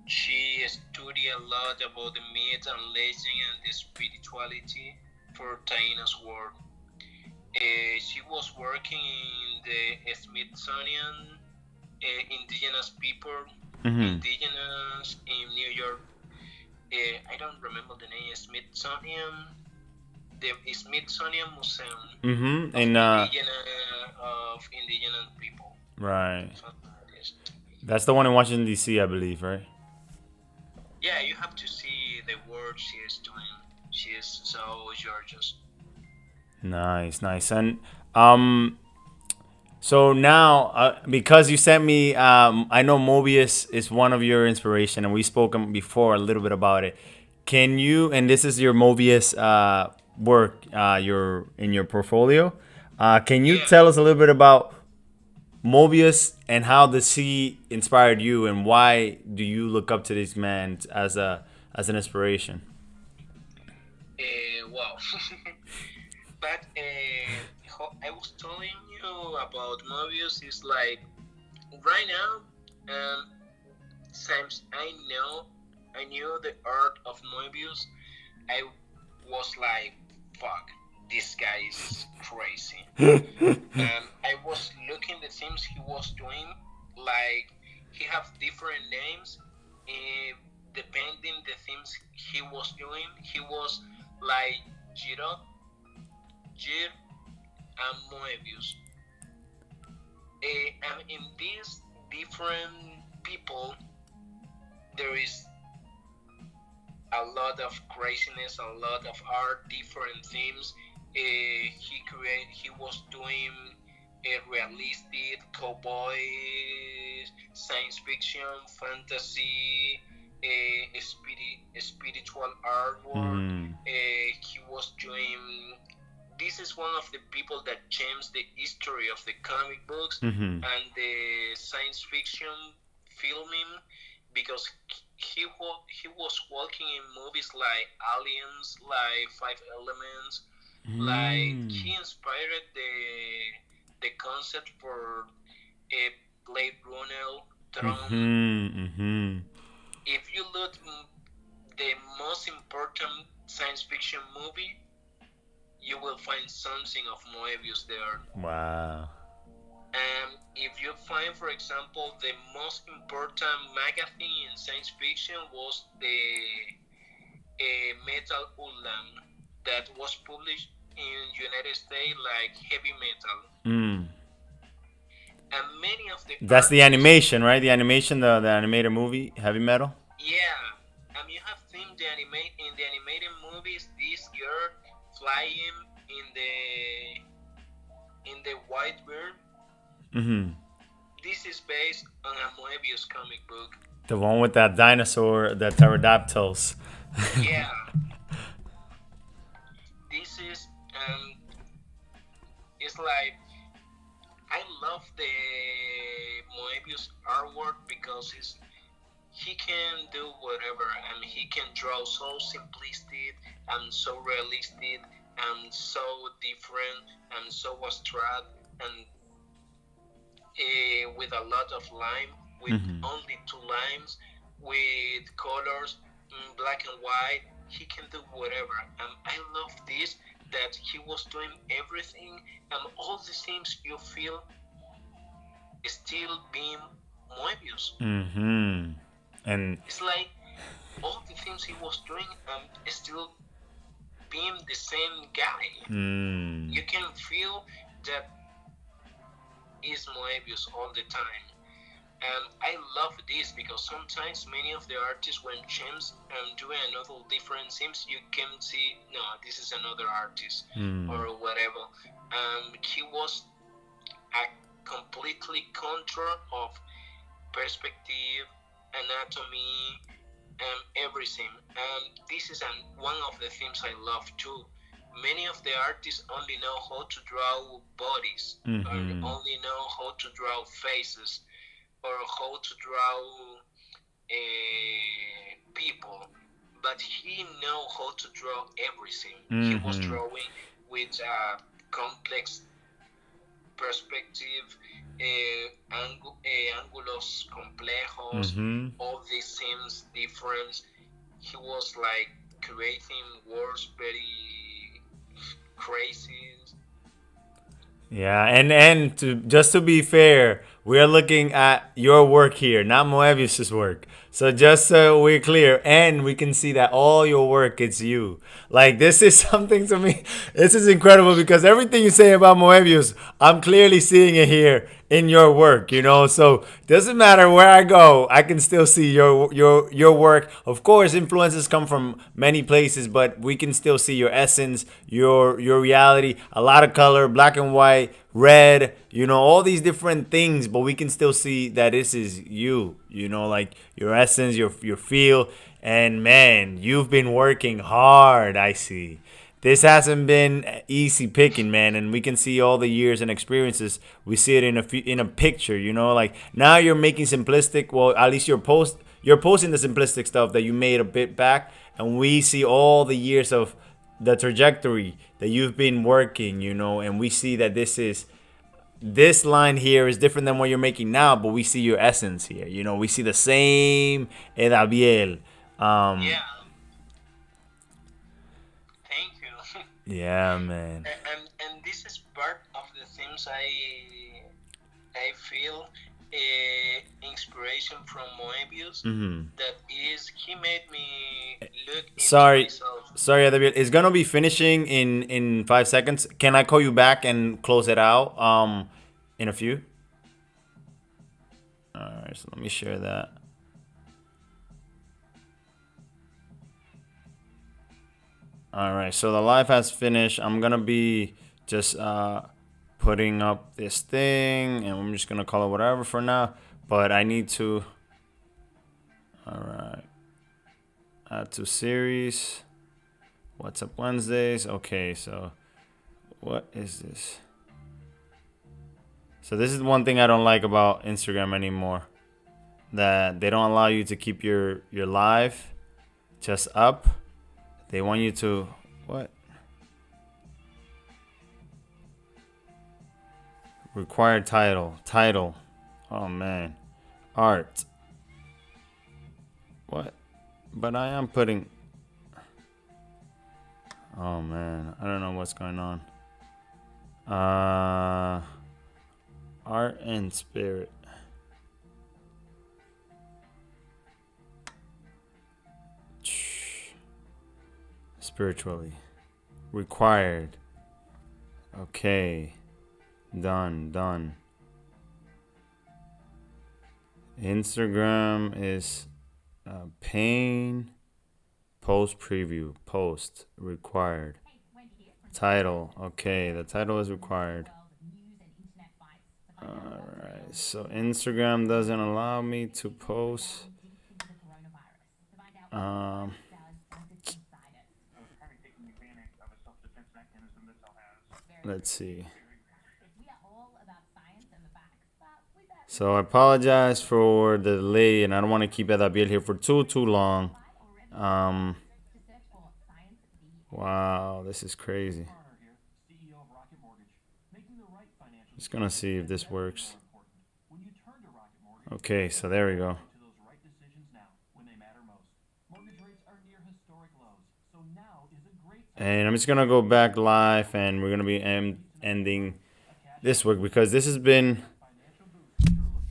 She studied a lot about the myth and legend and the spirituality for Tainos world. She was working in the Smithsonian Indigenous People, Mm-hmm. Indigenous in New York. I don't remember the name. The Smithsonian Museum Mm-hmm. of And indigenous people. right. Something like this. That's the one in Washington D.C., I believe, right? Yeah, you have to see the work she is doing. She is so gorgeous. Nice, nice. And um, so now, because you sent me, I know Mobius is one of your inspiration, and we spoken before a little bit about it. Can you? And this is your Mobius work, your in your portfolio. Can you Yeah. tell us a little bit about Mobius and how the sea inspired you, and why do you look up to this man as an inspiration? Wow. But I was telling you about Mobius is like right now. Since I knew the art of Mobius, I was like, fuck, this guy is crazy. I was looking the things he was doing, like he have different names, uh, depending the things he was doing. He was like Giro, Gir, and Moebius. And in these different people, there is a lot of craziness, a lot of art, different themes. He was doing a realistic cowboy, science fiction, fantasy, spiritual artwork. Mm-hmm. He was doing. This is one of the people that changed the history of the comic books Mm-hmm. and the science fiction filming because he was working in movies like Aliens, like Five Elements, like Mm. he inspired the concept for a Blade Runner, Tron. Mm-hmm. Mm-hmm. If you look the most important science fiction movie, you will find something of Moebius there. Wow. If you find, for example, the most important magazine in science fiction was the Metal Ulam that was published in United States like heavy metal, Mm. and many of the That's the artists, animation, right? The animation, the animated movie, Heavy Metal. yeah, you have seen the in the animated movies this girl flying in the white bird. Mm-hmm. This is based on a Moebius comic book. The one with that dinosaur, the pterodactyls. Yeah, this is it's like I love the Moebius artwork because he can do whatever and he can draw so simplistic and so realistic and so different and so abstract and with a lot of line, with Mm-hmm. only two lines, with colors, black and white. He can do whatever, and I love this that he was doing everything, and all the things you feel still being Moebius. Mm-hmm. And It's like all the things he was doing and still being the same guy. You can feel that is Moebius all the time. And I love this because sometimes many of the artists, when change and do another different themes, you can see, no, this is another artist or whatever. He was a completely control of perspective, anatomy, everything. And this is one of the things I love too. Many of the artists only know how to draw bodies, or only know how to draw faces, or how to draw people, but he know how to draw everything. He was drawing with a complex perspective, ángulos complejos, all these things different. He was like creating words very crazy. yeah, and just to be fair, we are looking at your work here, not Moebius's work. So just so we're clear, and we can see that all your work, it's you. Like this is something to me. This is incredible because everything you say about Moebius, I'm clearly seeing it here in your work. You know, so doesn't matter where I go, I can still see your work. Of course, influences come from many places, but we can still see your essence, your reality. A lot of color, black and white, red, you know, all these different things, but we can still see that this is you, you know, like your essence, your feel. And man, you've been working hard, I see. This hasn't been easy picking, man, and we can see all the years and experiences. We see it in a picture, you know, like now you're making simplistic, well, at least you're posting the simplistic stuff that you made a bit back, and we see all the years of the trajectory that you've been working, you know, and we see that this line here is different than what you're making now, but we see your essence here. You know, we see the same Eddaviel. Yeah, thank you. Yeah, man. And this is part of the things I feel inspiration from Moebius. That is, he made me look into Sorry, myself. sorry, Eddaviel. It's gonna be finishing in 5 seconds. Can I call you back and close it out? In a few. All right, so let me share that. All right, so the live has finished. I'm gonna be just putting up this thing, and I'm just gonna call it whatever for now. But I need to. All right. Add to series. What's up Wednesdays? Okay, so what is this? So this is one thing I don't like about Instagram anymore. That they don't allow you to keep your live just up. They want you to what? Required title. Title. Oh man. Art. What? But I am putting. Oh man, I don't know what's going on. Art and spirit. Spiritually. Required. Okay. Done. Instagram is pain. Post preview. Post. Required. Title. Okay, the title is required. Alright, so Instagram doesn't allow me to post. Let's see. So I apologize for the delay, and I don't want to keep Eddaviel here for too long. Wow, this is crazy. Just gonna see if this works. Okay, so there we go. And I'm just gonna go back live, and we're gonna be ending this week because this has been.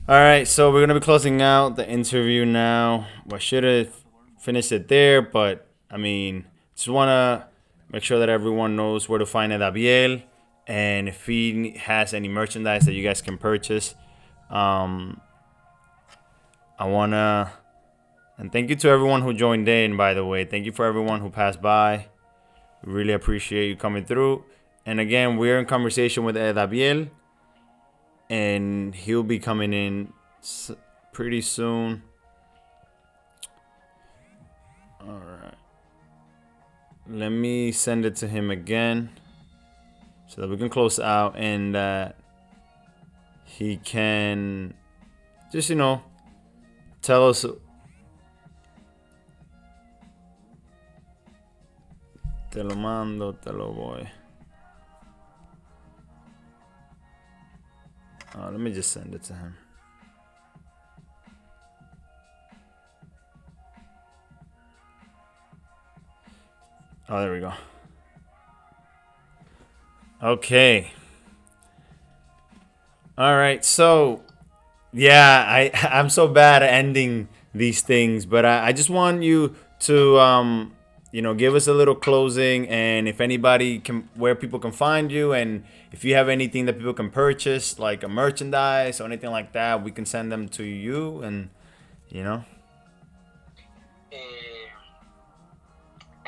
All right, so we're gonna be closing out the interview now. I should have finished it there, but I mean, just wanna make sure that everyone knows where to find Eddaviel, and if he has any merchandise that you guys can purchase. Um, I wanna and thank you to everyone who joined in. By the way, thank you for everyone who passed by. We really appreciate you coming through. And again, we're in conversation with Eddaviel, and he'll be coming in pretty soon. All right. Let me send it to him again so that we can close out and he can just, tell us. Te lo mando, te lo voy. Let me just send it to him. Oh, there we go. Okay. All right. So, yeah, I'm so bad at ending these things, but I just want you to give us a little closing, and if anybody can, where people can find you, and if you have anything that people can purchase, like a merchandise or anything like that, we can send them to you, and I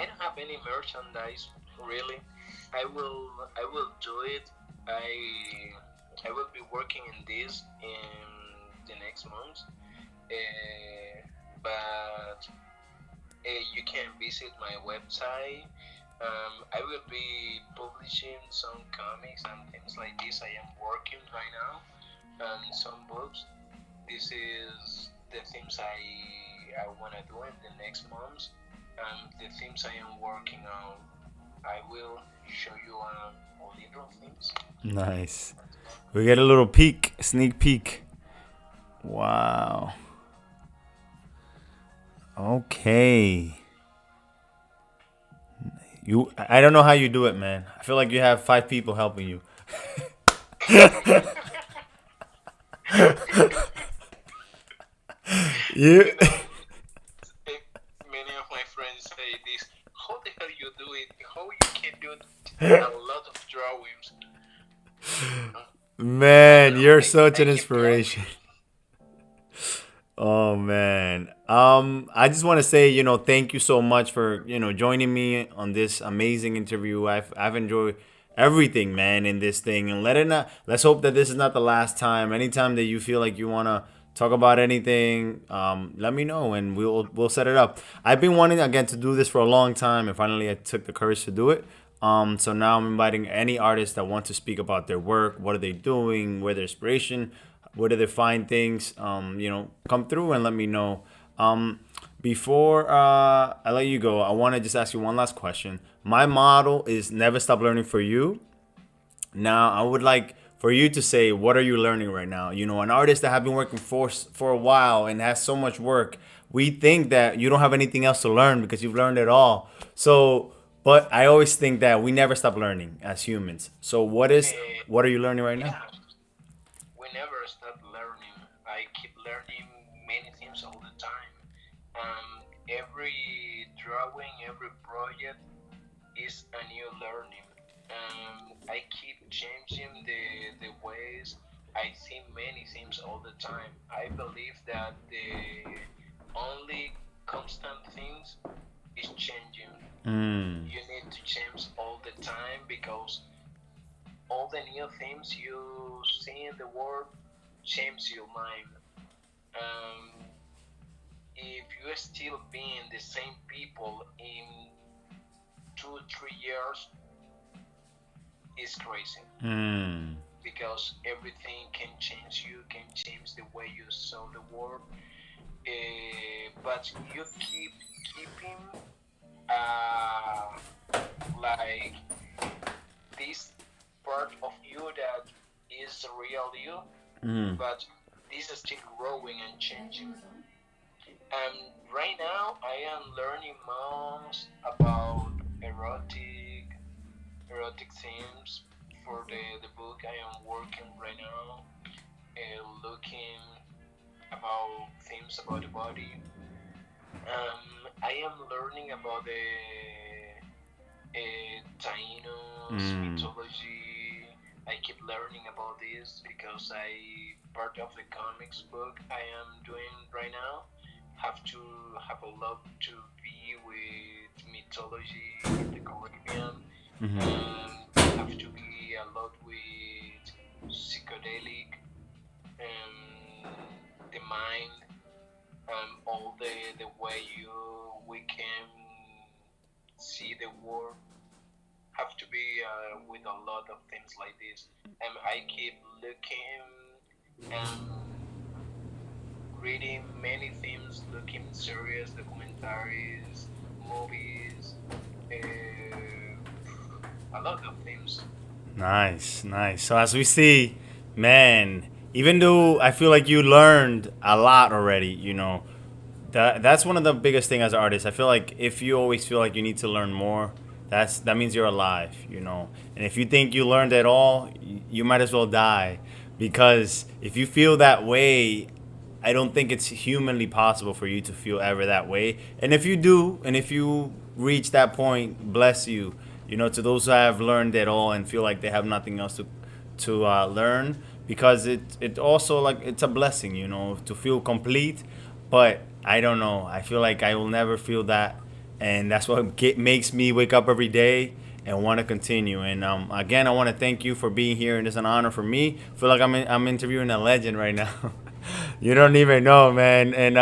don't have any merchandise really. I will do it. I will be working in this in the next month. But you can visit my website. I will be publishing some comics and things like this. I am working right now on some books. This is the things I want to do in the next months. The things I am working on, I will show you little things. Nice. We get a little sneak peek. Wow. Okay. I don't know how you do it, man. I feel like you have 5 people helping you. You. Many of my friends say this. How the hell you do it? How you can do a lot of drawings? Man, you're such an inspiration. Oh man. I just want to say, thank you so much for, joining me on this amazing interview. I've enjoyed everything, man, in this thing. And let's hope that this is not the last time. Anytime that you feel like you want to talk about anything, let me know and we'll set it up. I've been wanting again to do this for a long time, and finally I took the courage to do it. So now I'm inviting any artists that want to speak about their work, what are they doing, where their inspiration, where do they find things, come through and let me know. Before I let you go, I want to just ask you one last question. My motto is never stop learning for you. Now, I would like for you to say, what are you learning right now? An artist that have been working for a while and has so much work, we think that you don't have anything else to learn because you've learned it all. So, but I always think that we never stop learning as humans. So what are you learning right now? Yeah, we never stop learning. I keep learning many things all the time. Every drawing, every project is a new learning. I keep changing the ways I see many things all the time. I believe that the only constant things is changing. You need to change all the time because all the new things you see in the world change your mind. Um, if you still being the same people in 2 3 years, it's crazy because everything can change. You can change the way you saw the world, but you keeping uh, like this part of you that is real you, but this is still growing and changing. Right now, I am learning most about erotic erotic themes for the book I am working right now, looking about themes about the body. I am learning about the Taino's Mm. mythology. I keep learning about this because part of the comics book I am doing right now have to have a lot to be with mythology in the Caribbean, have to be a lot with psychedelic, the mind, all the way we can see the world have to be with a lot of things like this. I keep looking and reading many things, looking series, documentaries, movies, a lot of things. Nice, nice. So as we see, man, even though I feel like you learned a lot already, that's one of the biggest thing as an artist. I feel like if you always feel like you need to learn more, that means you're alive. And if you think you learned it all, you might as well die, because if you feel that way, I don't think it's humanly possible for you to feel ever that way. And if you do, and if you reach that point, bless you. To those who have learned it all and feel like they have nothing else to learn, because it also, like, it's a blessing, to feel complete. But I don't know. I feel like I will never feel that, and that's what makes me wake up every day and want to continue. And again, I want to thank you for being here, and it's an honor for me. I feel like I'm interviewing a legend right now. You don't even know, man. And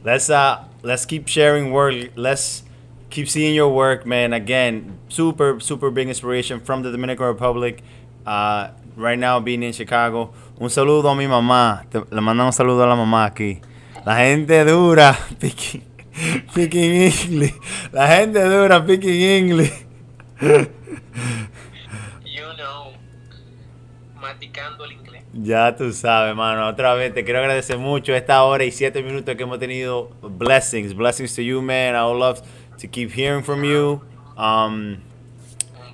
let's keep sharing work. Let's keep seeing your work, man. Again, super super big inspiration from the Dominican Republic. Right now being in Chicago. Un saludo a mi mamá. Le mandamos un saludo a la mamá aquí. La gente dura, speaking English. La gente dura, speaking English. Maticando el inglés. Ya tú sabes, mano. Otra vez te quiero agradecer mucho esta hora y 7 minutos que hemos tenido. Blessings to you, man. I would love to keep hearing from you. Un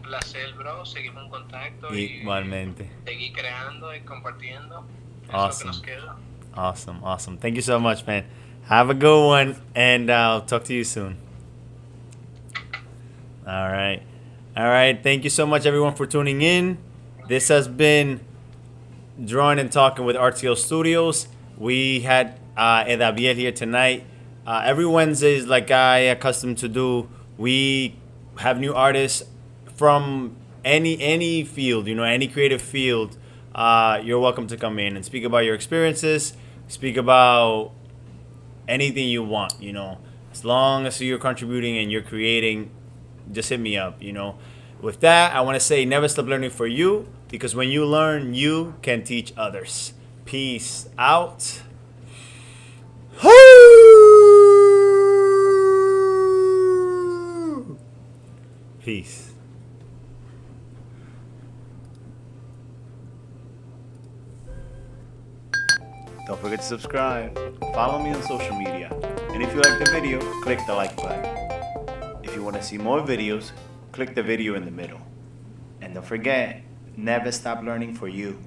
placer, bro. Seguimos en contacto Igualmente. Y seguir creando y compartiendo. Awesome. Eso que nos queda. Awesome. Thank you so much, man. Have a good one, and I'll talk to you soon. All right. Thank you so much, everyone, for tuning in. This has been Drawing and Talking with Artclstudios. We had Eddaviel here tonight. Every Wednesdays, like I accustomed to do, we have new artists from any field, any creative field. You're welcome to come in and speak about your experiences, speak about anything you want, as long as you're contributing and you're creating, just hit me up. With that, I want to say never stop learning for you, because when you learn, you can teach others. Peace out. Peace. Don't forget to subscribe. Follow me on social media. And if you like the video, click the like button. If you want to see more videos, click the video in the middle. And don't forget, never stop learning for you.